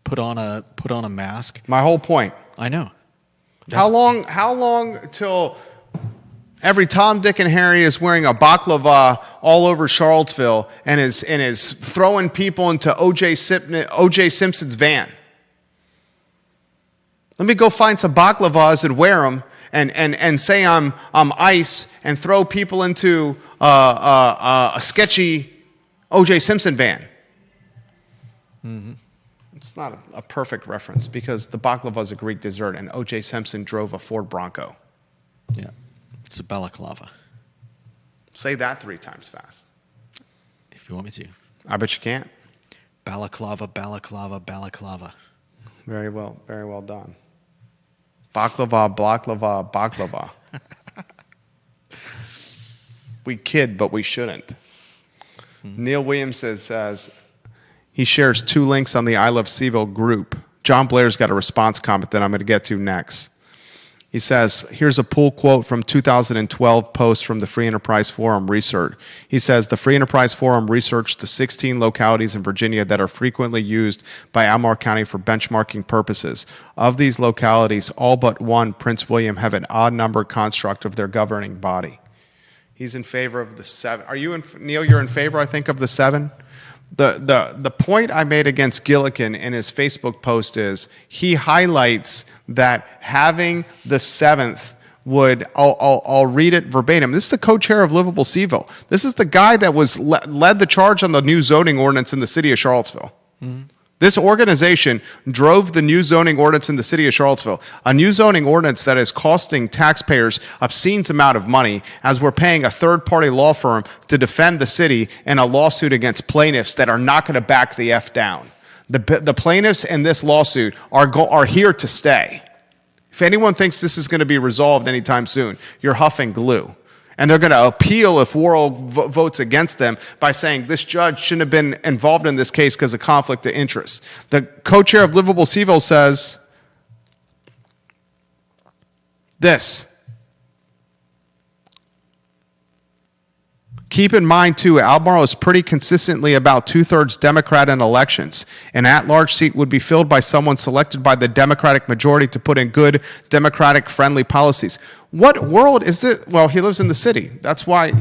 Speaker 2: put on a mask.
Speaker 1: My whole point.
Speaker 2: I know.
Speaker 1: How long till every Tom, Dick, and Harry is wearing a baklava all over Charlottesville and is throwing people into O.J. Simpson's van? Let me go find some baklavas and wear them and say I'm ICE and throw people into a sketchy O.J. Simpson van. Mm-hmm. It's not a perfect reference because the baklava is a Greek dessert and O.J. Simpson drove a Ford Bronco.
Speaker 2: Yeah, it's a balaclava.
Speaker 1: Say that 3 times fast.
Speaker 2: If you want me to.
Speaker 1: I bet you can't.
Speaker 2: Balaclava, balaclava, balaclava.
Speaker 1: Very well done. Baklava, baklava, baklava. We kid, but we shouldn't. Mm-hmm. Neil Williams says he shares 2 links on the I Love CVille group. John Blair's got a response comment that I'm going to get to next. He says, here's a pull quote from 2012 post from the Free Enterprise Forum research. He says, the Free Enterprise Forum researched the 16 localities in Virginia that are frequently used by Albemarle County for benchmarking purposes. Of these localities, all but one, Prince William, have an odd number construct of their governing body. He's in favor of the 7. Are you, Neil, you're in favor, I think, of the 7? The point I made against Gillikin in his Facebook post is he highlights that having the 7th would, I'll read it verbatim. This is the co-chair of Livable CVille. This is the guy that was led the charge on the new zoning ordinance in the city of Charlottesville. Mm-hmm. This organization drove the new zoning ordinance in the city of Charlottesville, a new zoning ordinance that is costing taxpayers obscene amount of money as we're paying a third-party law firm to defend the city in a lawsuit against plaintiffs that are not going to back the F down. The plaintiffs in this lawsuit are here to stay. If anyone thinks this is going to be resolved anytime soon, you're huffing glue. And they're going to appeal if Worrell votes against them by saying this judge shouldn't have been involved in this case because of conflict of interest. The co-chair of Livable CVille says this. Keep in mind, too, Albemarle is pretty consistently about 2/3 Democrat in elections. An at-large seat would be filled by someone selected by the Democratic majority to put in good, Democratic-friendly policies. What world is this? Well, he lives in the city. That's why,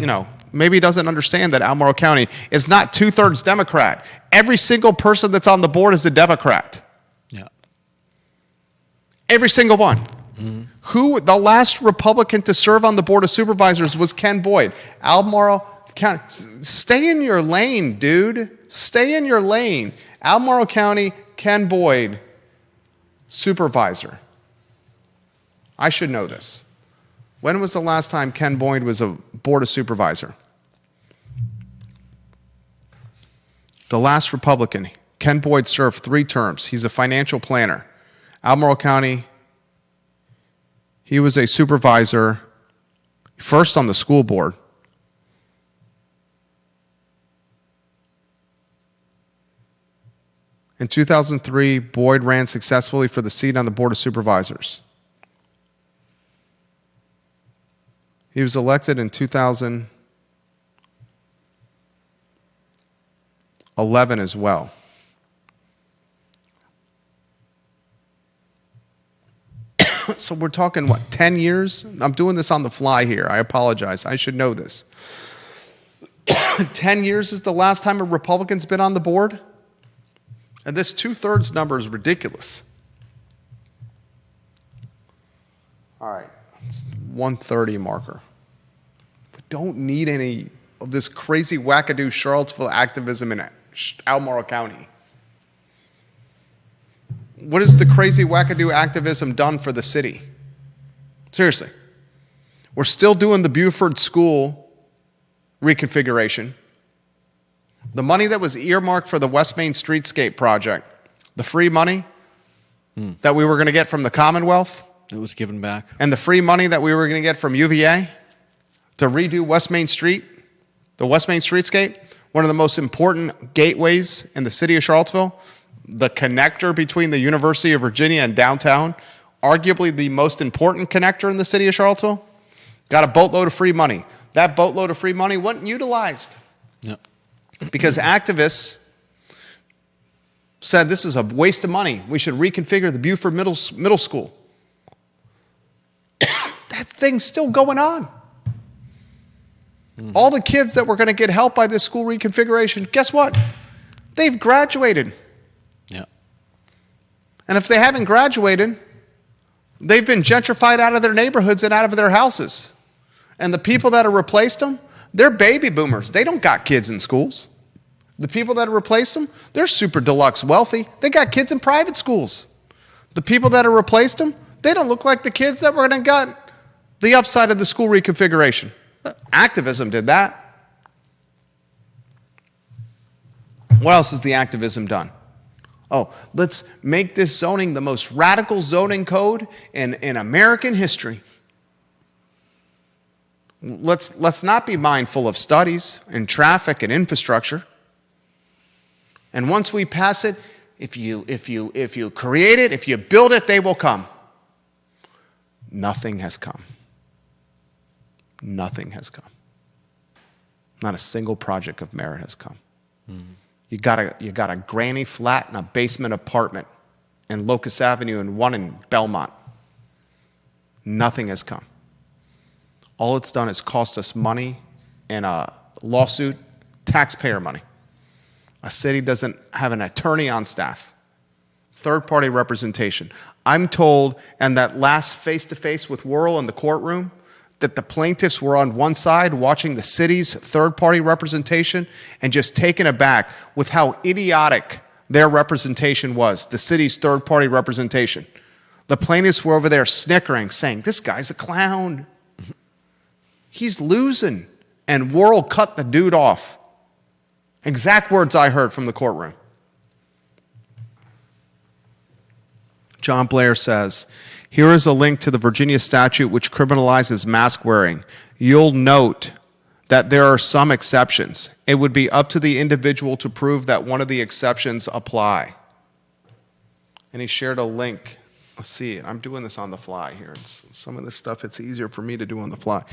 Speaker 1: maybe he doesn't understand that Albemarle County is not 2/3 Democrat. Every single person that's on the board is a Democrat.
Speaker 2: Yeah.
Speaker 1: Every single one. Mm-hmm. The last Republican to serve on the Board of Supervisors was Ken Boyd. Albemarle County. Stay in your lane, dude. Stay in your lane. Albemarle County, Ken Boyd, supervisor. I should know this. When was the last time Ken Boyd was a board of supervisor? The last Republican. Ken Boyd served 3 terms. He's a financial planner. Albemarle County, he was a supervisor, first on the school board. In 2003, Boyd ran successfully for the seat on the Board of Supervisors. He was elected in 2011 as well. So we're talking, what, 10 years? I'm doing this on the fly here. I apologize. I should know this. 10 years is the last time a Republican's been on the board? And this 2/3 number is ridiculous. All right, it's 1:30 marker. We don't need any of this crazy wackadoo Charlottesville activism in Albemarle County. What has the crazy wackadoo activism done for the city? Seriously. We're still doing the Buford School reconfiguration. The money that was earmarked for the West Main Streetscape project, the free money that we were going to get from the Commonwealth.
Speaker 2: It was given back.
Speaker 1: And the free money that we were going to get from UVA to redo West Main Street, the West Main Streetscape, one of the most important gateways in the city of Charlottesville, the connector between the University of Virginia and downtown, arguably the most important connector in the city of Charlottesville, got a boatload of free money. That boatload of free money wasn't utilized.
Speaker 2: Yep.
Speaker 1: Because activists said this is a waste of money. We should reconfigure the Buford Middle School. That thing's still going on. All the kids that were going to get help by this school reconfiguration, guess what? They've graduated.
Speaker 2: Yeah.
Speaker 1: And if they haven't graduated, they've been gentrified out of their neighborhoods and out of their houses. And the people that have replaced them, they're baby boomers. They don't got kids in schools. The people that have replaced them, they're super deluxe wealthy. They got kids in private schools. The people that have replaced them, they don't look like the kids that were going to get the upside of the school reconfiguration. Activism did that. What else has the activism done? Oh, let's make this zoning the most radical zoning code in American history. Let's not be mindful of studies and traffic and infrastructure. And once we pass it, if you create it, if you build it, they will come. Nothing has come. Nothing has come. Not a single project of merit has come. You got a granny flat and a basement apartment in Locust Avenue and one in Belmont. Nothing has come. All it's done is cost us money and a lawsuit, taxpayer money. A city doesn't have an attorney on staff. Third-party representation. I'm told, and that last face-to-face with Worrell in the courtroom, that the plaintiffs were on one side watching the city's third-party representation and just taken aback with how idiotic their representation was, the city's third-party representation. The plaintiffs were over there snickering, saying, this guy's a clown. He's losing. And Worrell cut the dude off. Exact words I heard from the courtroom. John Blair says, here is a link to the Virginia statute which criminalizes mask wearing. You'll note that there are some exceptions. It would be up to the individual to prove that one of the exceptions apply. And he shared a link. Let's see it. I'm doing this on the fly here. Some of this stuff, it's easier for me to do on the fly.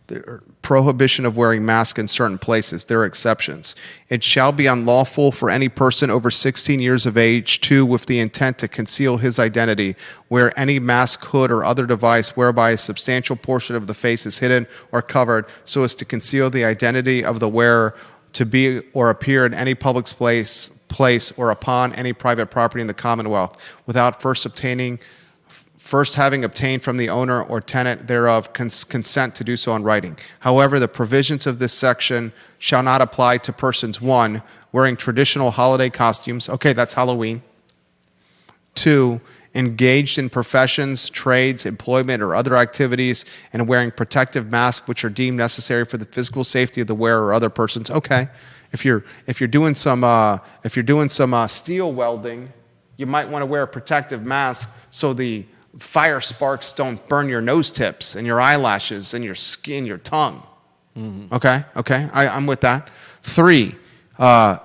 Speaker 1: There are prohibition of wearing masks in certain places. There are exceptions. It shall be unlawful for any person over 16 years of age to, with the intent to conceal his identity, wear any mask, hood, or other device whereby a substantial portion of the face is hidden or covered so as to conceal the identity of the wearer to be or appear in any public place or upon any private property in the Commonwealth without first having obtained from the owner or tenant thereof consent to do so in writing. However, the provisions of this section shall not apply to persons, 1, wearing traditional holiday costumes. Okay, that's Halloween. 2, engaged in professions, trades, employment, or other activities, and wearing protective masks which are deemed necessary for the physical safety of the wearer or other persons. Okay, if you're doing some steel welding, you might want to wear a protective mask so the fire sparks don't burn your nose tips and your eyelashes and your skin, your tongue. Mm-hmm. Okay, I'm with that. 3,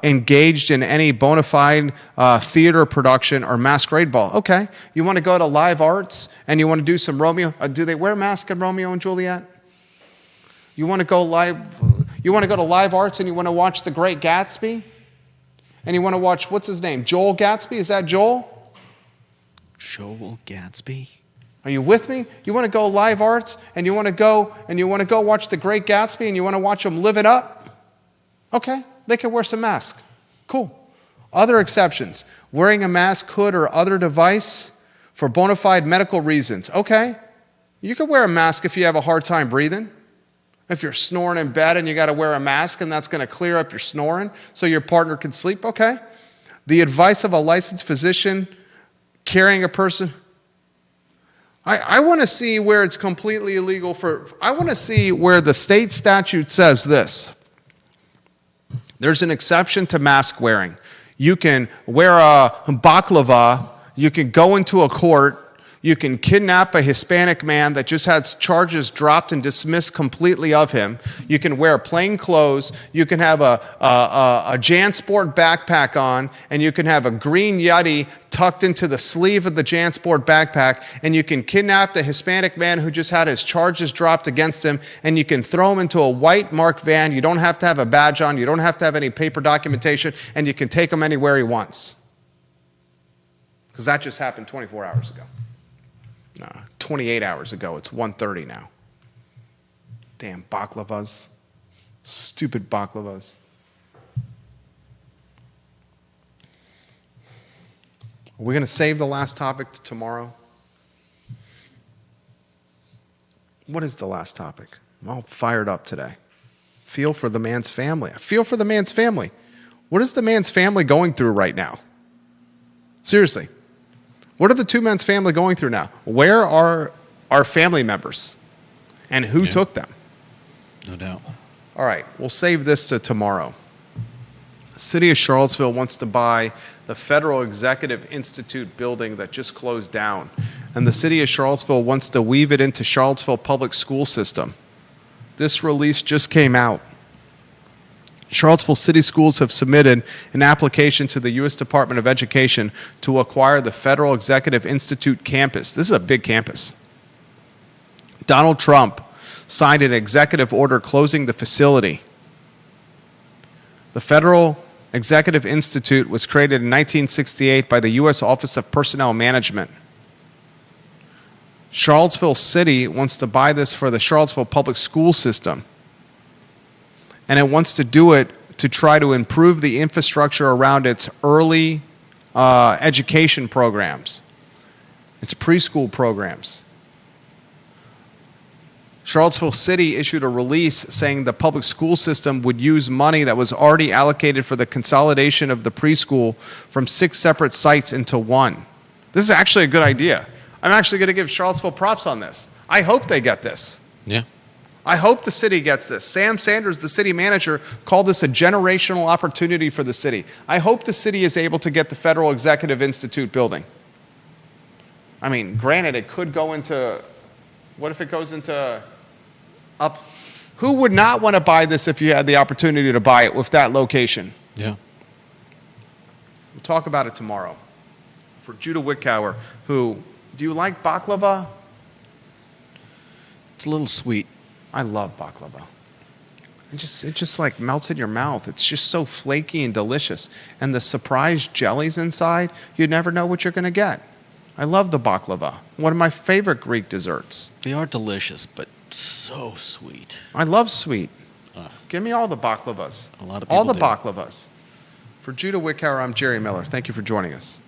Speaker 1: engaged in any bona fide theater production or masquerade ball. Okay, you want to go to live arts and you want to do some Romeo. Do they wear masks in Romeo and Juliet? You want to go to live arts and you want to watch The Great Gatsby? And you want to watch, what's his name? Joel Gatsby? Is that Joel?
Speaker 2: Joel Gatsby?
Speaker 1: Are you with me? You want to go live arts and you want to go watch The Great Gatsby and you want to watch them live it up? Okay, they can wear some masks. Cool. Other exceptions. Wearing a mask, hood, or other device for bona fide medical reasons. Okay. You can wear a mask if you have a hard time breathing. If you're snoring in bed and you got to wear a mask and that's going to clear up your snoring so your partner can sleep. Okay. The advice of a licensed physician carrying a person. I want to see where it's completely illegal I want to see where the state statute says this. There's an exception to mask wearing. You can wear a baklava. You can go into a court. You can kidnap a Hispanic man that just had charges dropped and dismissed completely of him. You can wear plain clothes. You can have a JanSport backpack on, and you can have a green Yeti tucked into the sleeve of the JanSport backpack, and you can kidnap the Hispanic man who just had his charges dropped against him, and you can throw him into a white marked van. You don't have to have a badge on. You don't have to have any paper documentation, and you can take him anywhere he wants. Because that just happened 24 hours ago. No, 28 hours ago. It's 1:30 now. Damn baklavas. Stupid baklavas. Are we going to save the last topic to tomorrow? What is the last topic? I'm all fired up today. Feel for the man's family. I feel for the man's family. What is the man's family going through right now? Seriously. What are the two men's family going through now? Where are our family members? And who took them?
Speaker 2: No doubt.
Speaker 1: All right, we'll save this to tomorrow. The city of Charlottesville wants to buy the Federal Executive Institute building that just closed down. And the city of Charlottesville wants to weave it into Charlottesville public school system. This release just came out. Charlottesville City Schools have submitted an application to the U.S. Department of Education to acquire the Federal Executive Institute campus. This is a big campus. Donald Trump signed an executive order closing the facility. The Federal Executive Institute was created in 1968 by the U.S. Office of Personnel Management. Charlottesville City wants to buy this for the Charlottesville public school system. And it wants to do it to try to improve the infrastructure around its early education programs, its preschool programs. Charlottesville City issued a release saying the public school system would use money that was already allocated for the consolidation of the preschool from 6 separate sites into one. This is actually a good idea. I'm actually going to give Charlottesville props on this. I hope they get this.
Speaker 2: Yeah.
Speaker 1: I hope the city gets this. Sam Sanders, the city manager, called this a generational opportunity for the city. I hope the city is able to get the Federal Executive Institute building. I mean, granted, it could go into, what if it goes into up? Who would not want to buy this if you had the opportunity to buy it with that location?
Speaker 2: Yeah.
Speaker 1: We'll talk about it tomorrow. For Judah Wickower, who, do you like baklava?
Speaker 2: It's a little sweet.
Speaker 1: I love baklava. It just like melts in your mouth. It's just so flaky and delicious. And the surprise jellies inside, you never know what you're going to get. I love the baklava. One of my favorite Greek desserts.
Speaker 2: They are delicious, but so sweet.
Speaker 1: I love sweet. Give me all the baklavas.
Speaker 2: A lot of people
Speaker 1: all the
Speaker 2: do.
Speaker 1: baklavas. For Judah Wickower, I'm Jerry Miller. Thank you for joining us.